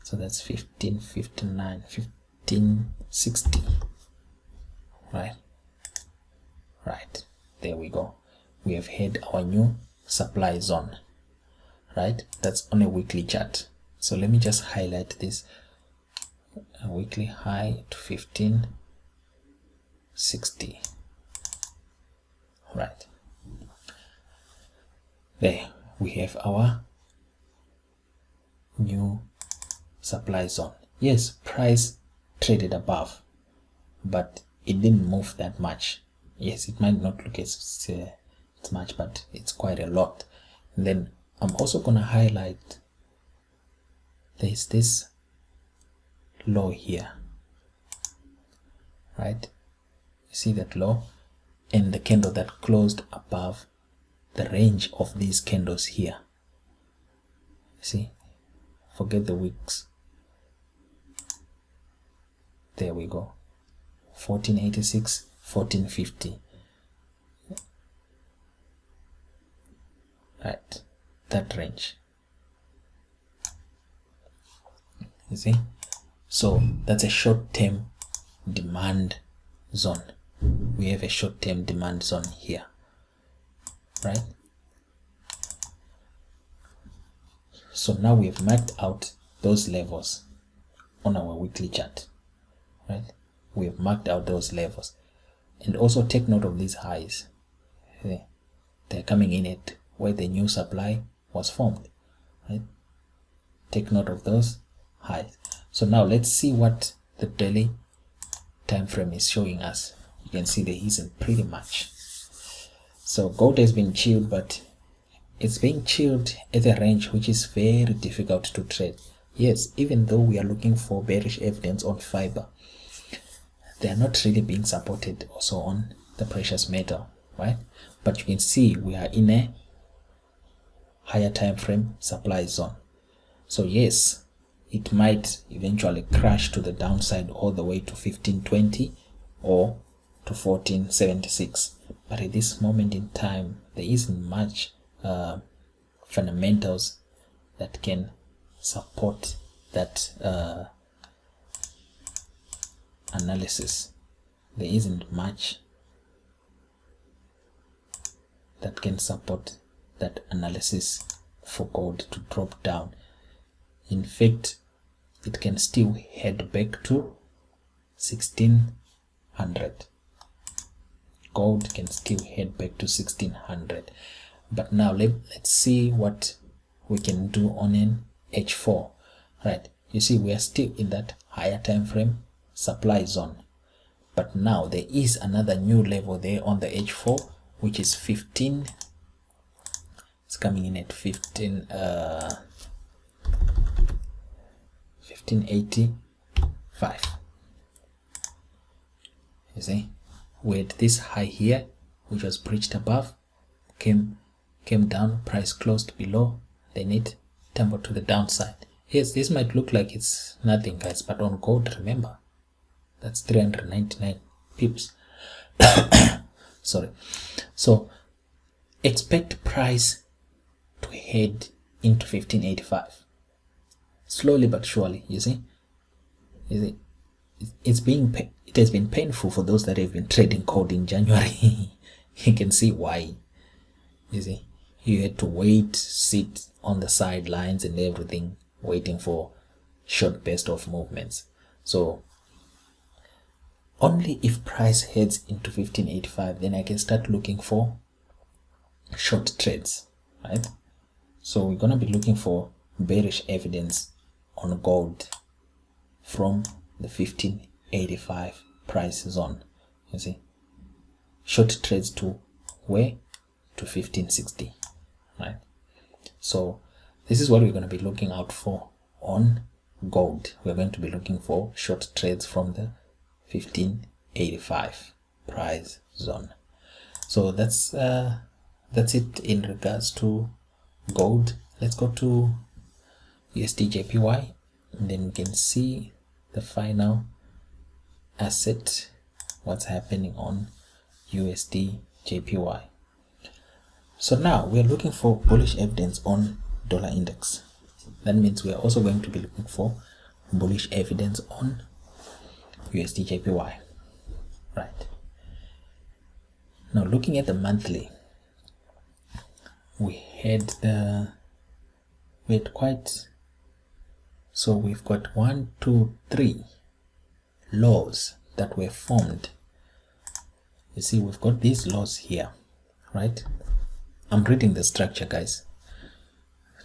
So that's 1559, 1560, right? Right, there we go. We have had our new supply zone, right? That's on a weekly chart. So let me just highlight this. A weekly high to 1560, right? There we have our new supply zone. Yes, price traded above, but it didn't move that much. Yes, it might not look as much, but it's quite a lot. And then I'm also gonna highlight there's this low here, right? You see that low and the candle that closed above the range of these candles here. See, forget the wicks. There we go, 1486, 1450, right? That range, you see. So that's a short-term demand zone. We have a short-term demand zone here, right? So now we've marked out those levels on our weekly chart, right? We have marked out those levels, and also take note of these highs. They're coming in at where the new supply was formed, right? Take note of those highs. So now let's see what the daily time frame is showing us. You can see there isn't pretty much. So gold has been chilled, but it's being chilled at a range which is very difficult to trade. Yes, even though we are looking for bearish evidence on fiber, they are not really being supported also on the precious metal, right? But you can see we are in a higher time frame supply zone. So yes, it might eventually crash to the downside all the way to 1520 or to 1476, but at this moment in time there isn't much fundamentals that can support that analysis. There isn't much that can support that analysis for gold to drop down. In fact, it can still head back to 1600. Gold can still head back to 1600. But now let's see what we can do on an H4. Right, you see we are still in that higher time frame supply zone, but now there is another new level there on the H4, which is 15. It's coming in at 1585. You see, we had this high here which was breached above, came down, price closed below, then it tumbled to the downside. Yes, this might look like it's nothing, guys, but on gold, remember, that's 399 pips. Sorry. So expect price to head into 1585 slowly but surely. You see, it has been painful for those that have been trading gold in January. You can see why. You see, you had to wait, sit on the sidelines and everything, waiting for short burst of movements. So only if price heads into 1585, then I can start looking for short trades, right? So we're gonna be looking for bearish evidence on gold from the 1585 price zone. You see, short trades to where? To 1560, right? So this is what we're going to be looking out for on gold. We're going to be looking for short trades from the 1585 price zone. So that's it in regards to gold. Let's go to USD JPY, and then we can see the final asset, what's happening on USD JPY. So now we're looking for bullish evidence on dollar index. That means we're also going to be looking for bullish evidence on USD JPY, right? Now looking at the monthly, we've got 1, 2, 3 lows that were formed. You see, we've got these lows here, right? I'm reading the structure, guys.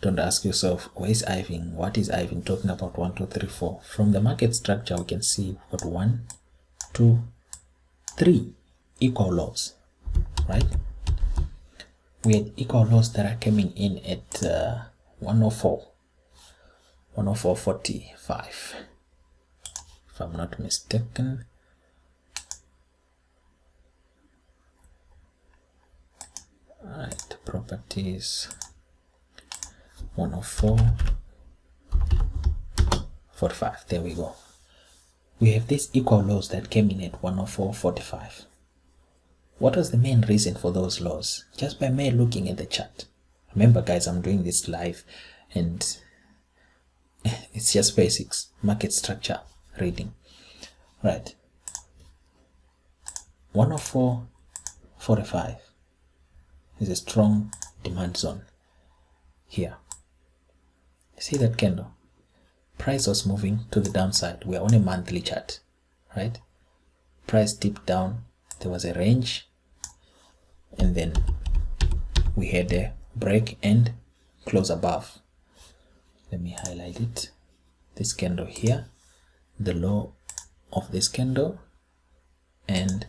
Don't ask yourself, where is Ivan? What is Ivan talking about? 1, 2, 3, 4. From the market structure, we can see we've got 1, 2, 3 equal lows, right? We had equal lows that are coming in at 104.45, if I'm not mistaken. Alright, properties 104.45. There we go. We have these equal lows that came in at 104.45. What was the main reason for those lows? Just by mere looking at the chart. Remember, guys, I'm doing this live and it's just basics, market structure reading. Right. 104.45 is a strong demand zone here. See that candle? Price was moving to the downside. We are on a monthly chart, right? Price dipped down. There was a range, and then we had a break and close above. Let me highlight it. This candle here, the low of this candle and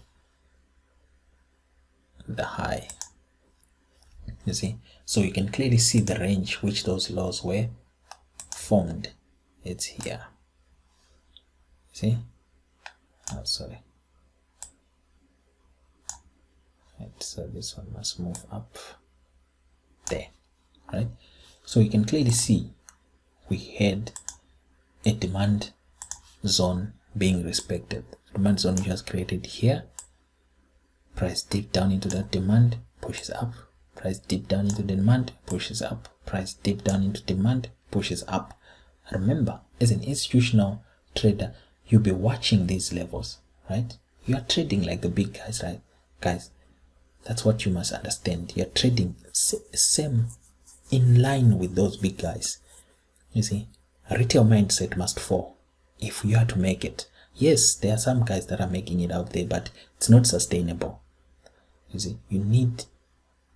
the high. You see, so you can clearly see the range which those lows were formed. It's here. See? Oh, sorry. Right, so this one must move up there, right? So you can clearly see we had a demand zone being respected. Demand zone which was created here. Price dip down into that demand, pushes up. Price dip down into demand, pushes up. Price dip down into demand, pushes up. Remember, as an institutional trader, you'll be watching these levels, right? You are trading like the big guys, right? Guys, that's what you must understand. You're trading same in line with those big guys. You see, a retail mindset must fall if you are to make it. Yes, there are some guys that are making it out there, but it's not sustainable. You see, you need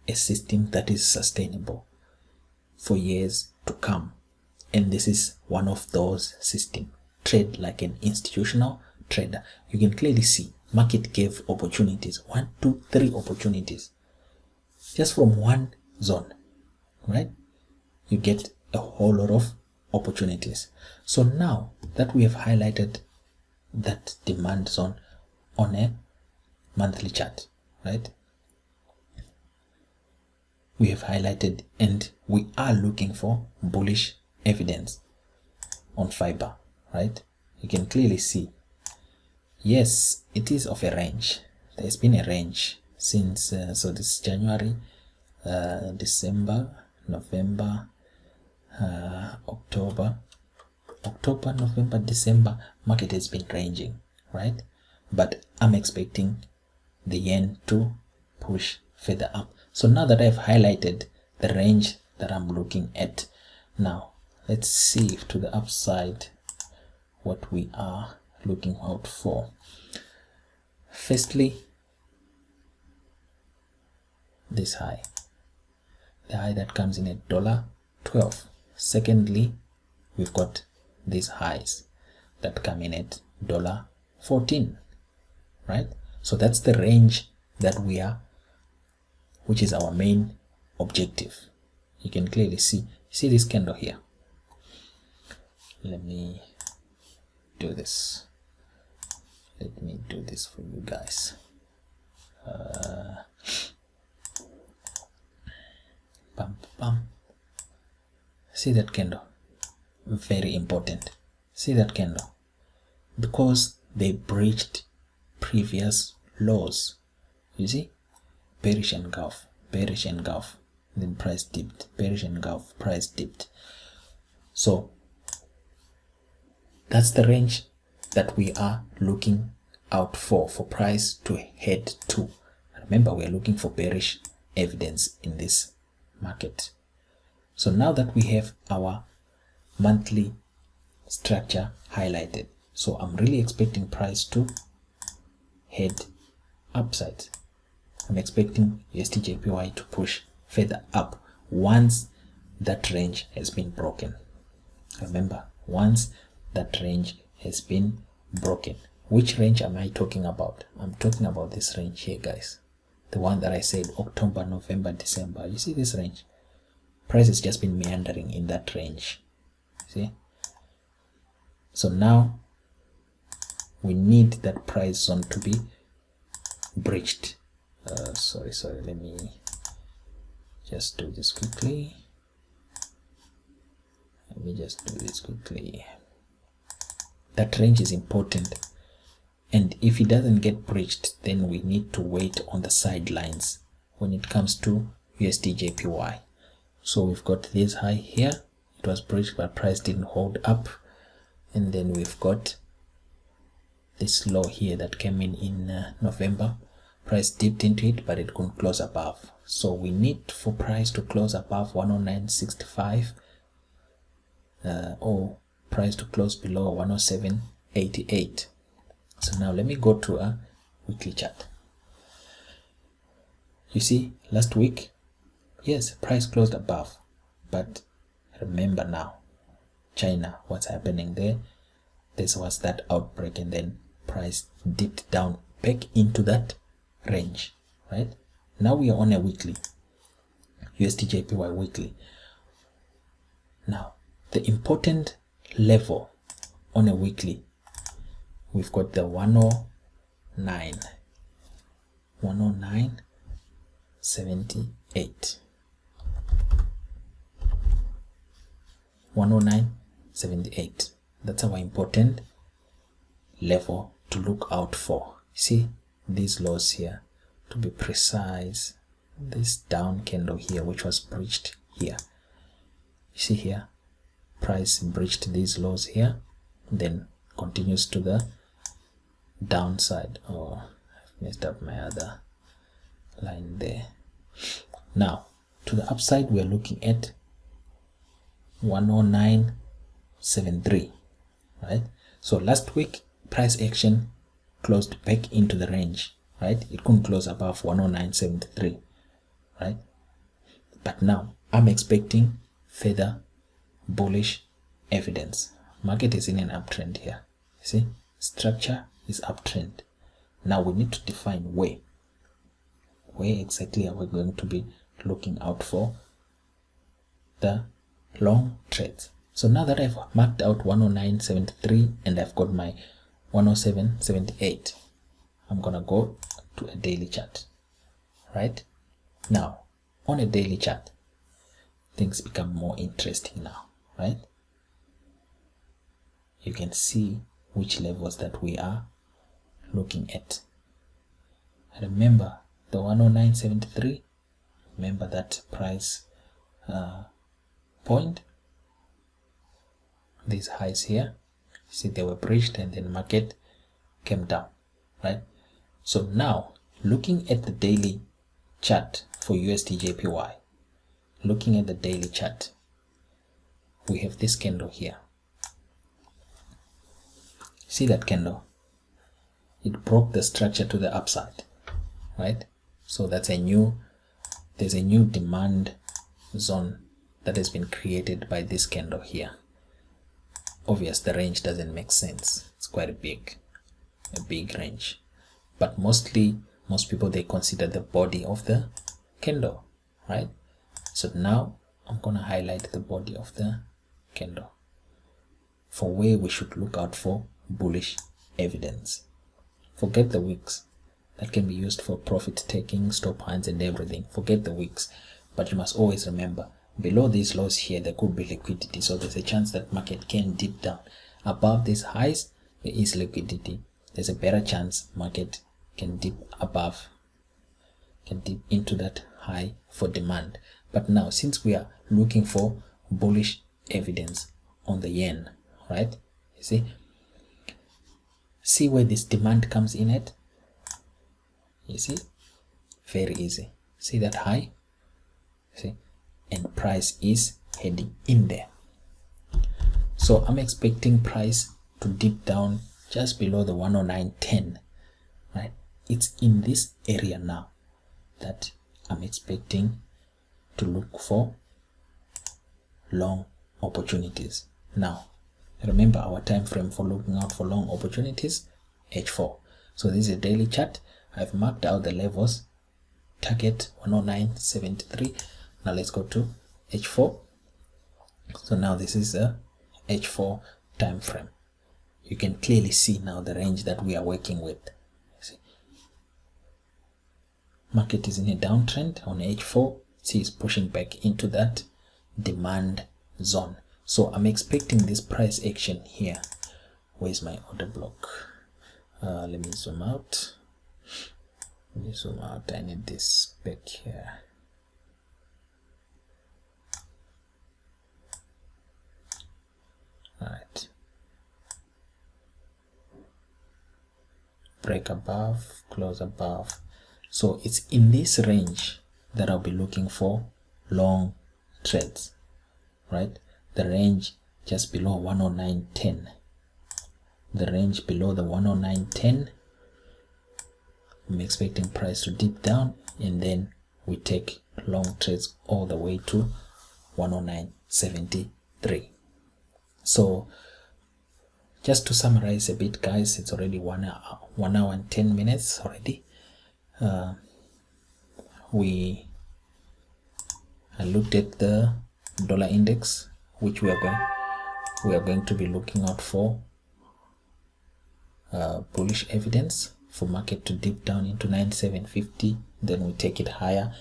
a system that is sustainable for years to come. And this is one of those systems. Trade like an institutional trader. You can clearly see market gave opportunities. 1, 2, 3 opportunities. Just from one zone, right? You get a whole lot of opportunities. So now that we have highlighted that demand zone on a monthly chart, right? We have highlighted and we are looking for bullish evidence on fiber, right? You can clearly see, yes, it is of a range. There's been a range since, so this is January, December, November, October, November, December, market has been ranging, right? But I'm expecting the yen to push further up. So now that I've highlighted the range that I'm looking at, now let's see if to the upside what we are looking out for. Firstly, this high, the high that comes in at $12. Secondly, we've got these highs that come in at $14, right? So that's the range that we are, which is our main objective. You can clearly see this candle here. Let me do this. Let me do this for you guys. See that candle? Very important. See that candle? Because they breached previous lows. You see? Bearish engulf, then price dipped, bearish engulf, price dipped. So that's the range that we are looking out for price to head to. Remember, we are looking for bearish evidence in this market. So now that we have our monthly structure highlighted, so I'm really expecting price to head upside. I'm expecting USDJPY to push further up once that range has been broken. Remember, once that range has been broken. Which range am I talking about? I'm talking about this range here, guys. The one that I said October, November, December. You see this range? Price has just been meandering in that range. See? So now we need that price zone to be breached. Sorry, let me just do this quickly. That range is important, and if it doesn't get breached, then we need to wait on the sidelines when it comes to USDJPY. So we've got this high here, it was breached but price didn't hold up, and then we've got this low here that came in November. Price dipped into it, but it couldn't close above. So we need for price to close above 109.65, or price to close below 107.88. So now let me go to a weekly chart. You see, last week yes, price closed above, but remember now, China, what's happening there? This was that outbreak, and then price dipped down back into that range, right? Now we are on a weekly, USD/JPY weekly. Now, the important level on a weekly, we've got the 109.78. 109.78. That's our important level to look out for. See these lows here, to be precise, this down candle here, which was breached here. You see here, price breached these lows here, then continues to the downside. Oh, I've messed up my other line there. Now to the upside, we're looking at 109.73, right? So last week price action closed back into the range, right? It couldn't close above 109.73, right? But now I'm expecting further bullish evidence. Market is in an uptrend here. See, structure is uptrend. Now we need to define where exactly are we going to be looking out for the long trades. So now that I've marked out 109.73 and I've got my 107.78, I'm gonna go to a daily chart. Right now, on a daily chart, things become more interesting now, right? You can see which levels that we are looking at. Remember the 109.73, remember that price point, these highs here, see they were breached and then market came down, right? So now looking at the daily chart for USD/JPY, looking at the daily chart, we have this candle here. See that candle? It broke the structure to the upside, right? So that's there's a new demand zone that has been created by this candle here. Obvious, the range doesn't make sense. It's quite a big range, but most people, they consider the body of the candle, right? So now I'm gonna highlight the body of the candle for where we should look out for bullish evidence. Forget the wicks that can be used for profit taking, stop hands and everything. Forget the wicks, but you must always remember, below these lows here there could be liquidity, so there's a chance that market can dip down. Above these highs there is liquidity, there's a better chance market can dip above, can dip into that high for demand. But now, since we are looking for bullish evidence on the yen, right? You see where this demand comes in at? You see, very easy. See that high? See, and price is heading in there. So I'm expecting price to dip down just below the 109.10, right? It's in this area now that I'm expecting to look for long opportunities. Now remember our time frame for looking out for long opportunities, H4. So this is a daily chart. I've marked out the levels, target 109.73. Now let's go to H4. So now this is a H4 time frame. You can clearly see now the range that we are working with. See, market is in a downtrend on H4. See, it's pushing back into that demand zone. So I'm expecting this price action here. Where's my order block? Let me zoom out. I need this back here. Alright. Break above, close above. So it's in this range that I'll be looking for long trades, right? The range just below 109.10. The range below the 109.10. I'm expecting price to dip down and then we take long trades all the way to 109.73. So just to summarize a bit, guys, it's already 1 hour and 10 minutes already. I looked at the dollar index, which we are going to be looking out for bullish evidence for market to dip down into 9750, then we take it higher.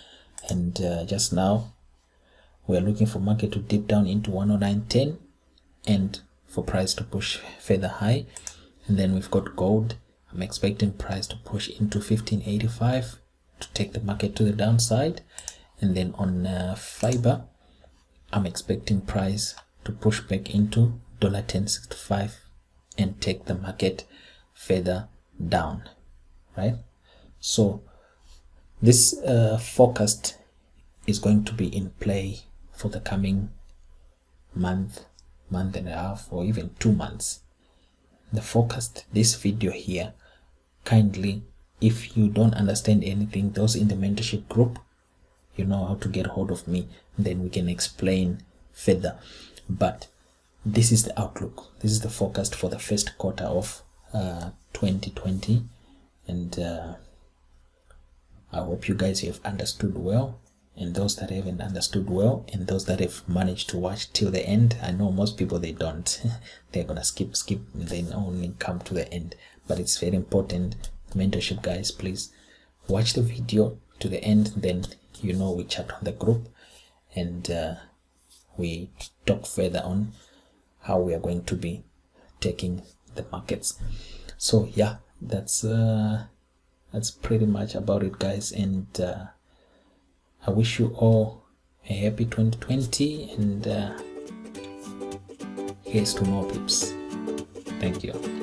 And just now we are looking for market to dip down into 109.10 and for price to push further high. And then we've got gold. I'm expecting price to push into 1585 to take the market to the downside. And then on fiber, I'm expecting price to push back into $10.65 and take the market further down, right? So this forecast is going to be in play for the coming month and a half, or even 2 months. The forecast, this video here, kindly, if you don't understand anything, those in the mentorship group, you know how to get hold of me, then we can explain further. But this is the outlook, this is the forecast for the first quarter of 2020, and I hope you guys have understood well. And those that haven't understood well, and those that have managed to watch till the end, I know most people, they don't they're gonna skip and then only come to the end. But it's very important, mentorship guys, please watch the video to the end, then you know we chat on the group and we talk further on how we are going to be taking the markets. So yeah, that's pretty much about it, guys, and I wish you all a happy 2020, and here's to more peeps. Thank you.